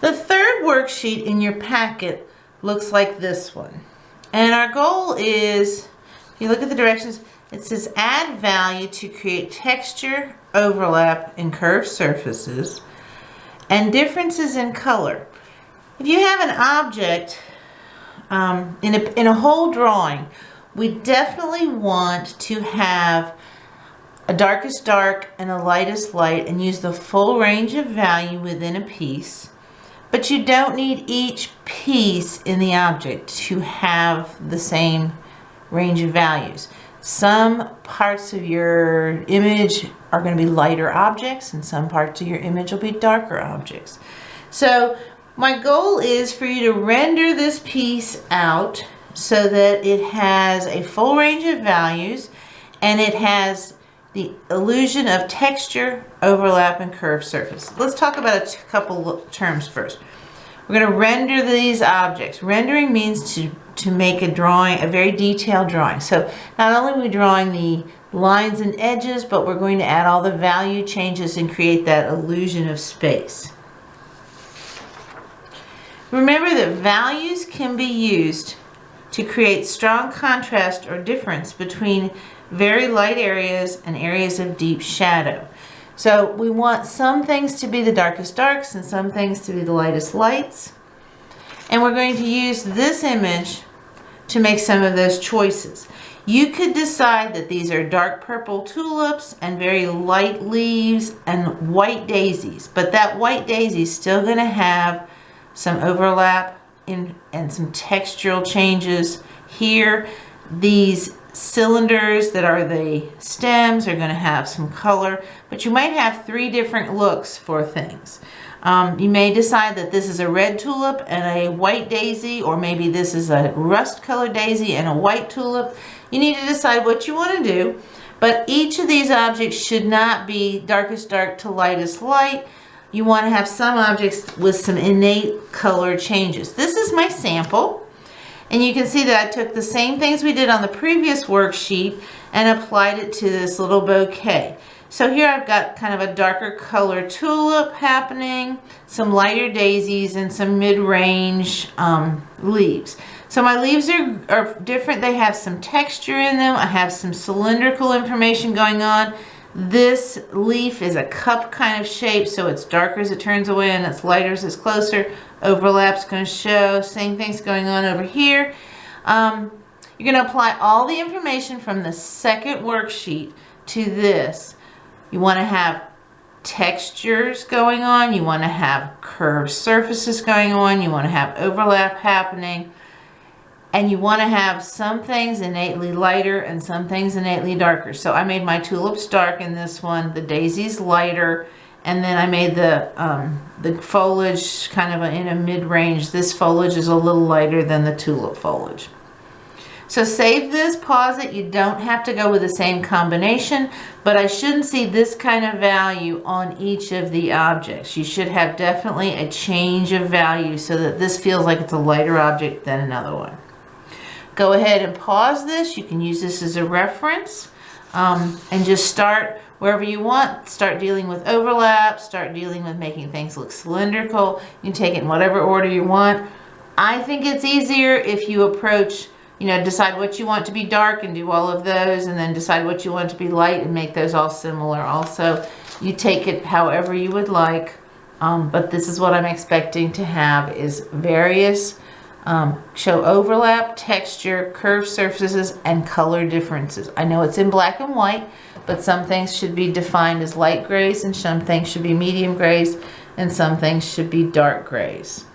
The third worksheet in your packet looks like this one. And our goal is, if you look at the directions, it says add value to create texture, overlap, and curved surfaces, and differences in color. If you have an object in a whole drawing, we definitely want to have a darkest dark and a lightest light and use the full range of value within a piece. But you don't need each piece in the object to have the same range of values. Some parts of your image are going to be lighter objects and some parts of your image will be darker objects. So my goal is for you to render this piece out so that it has a full range of values and it has the illusion of texture, overlap, and curved surface. Let's talk about a couple terms first. We're going to render these objects. Rendering means to make a drawing, a very detailed drawing. So not only are we drawing the lines and edges, but we're going to add all the value changes and create that illusion of space. Remember that values can be used to create strong contrast or difference between very light areas and areas of deep shadow. So we want some things to be the darkest darks and some things to be the lightest lights. And we're going to use this image to make some of those choices. You could decide that these are dark purple tulips and very light leaves and white daisies, but that white daisy is still going to have some overlap and some textural changes here. These cylinders that are the stems are going to have some color, but you might have three different looks for things. You may decide that this is a red tulip and a white daisy, or maybe this is a rust colored daisy and a white tulip. You need to decide what you want to do, but each of these objects should not be darkest dark to lightest light. You want to have some objects with some innate color changes. This is my sample. And you can see that I took the same things we did on the previous worksheet and applied it to this little bouquet. So here I've got kind of a darker color tulip happening, some lighter daisies, and some mid-range leaves. So my leaves are different. They have some texture in them. I have some cylindrical information going on. This leaf is a cup kind of shape, so it's darker as it turns away and it's lighter as it's closer. Overlap's going to show. Same thing's going on over here. You're going to apply all the information from the second worksheet to this. You want to have textures going on. You want to have curved surfaces going on. You want to have overlap happening. And you want to have some things innately lighter and some things innately darker. So I made my tulips dark in this one, the daisies lighter, and then I made the foliage kind of in a mid-range. This foliage is a little lighter than the tulip foliage. So save this, pause it. You don't have to go with the same combination, but I shouldn't see this kind of value on each of the objects. You should have definitely a change of value so that this feels like it's a lighter object than another one. Go ahead and pause this. You can use this as a reference and just start wherever you want. Start dealing with overlap, start dealing with making things look cylindrical. You can take it in whatever order you want. I think it's easier if you approach, decide what you want to be dark and do all of those, and then decide what you want to be light and make those all similar. Also, you take it however you would like, but this is what I'm expecting to have is various show overlap, texture, curved surfaces, and color differences. I know it's in black and white, but some things should be defined as light grays and some things should be medium grays and some things should be dark grays.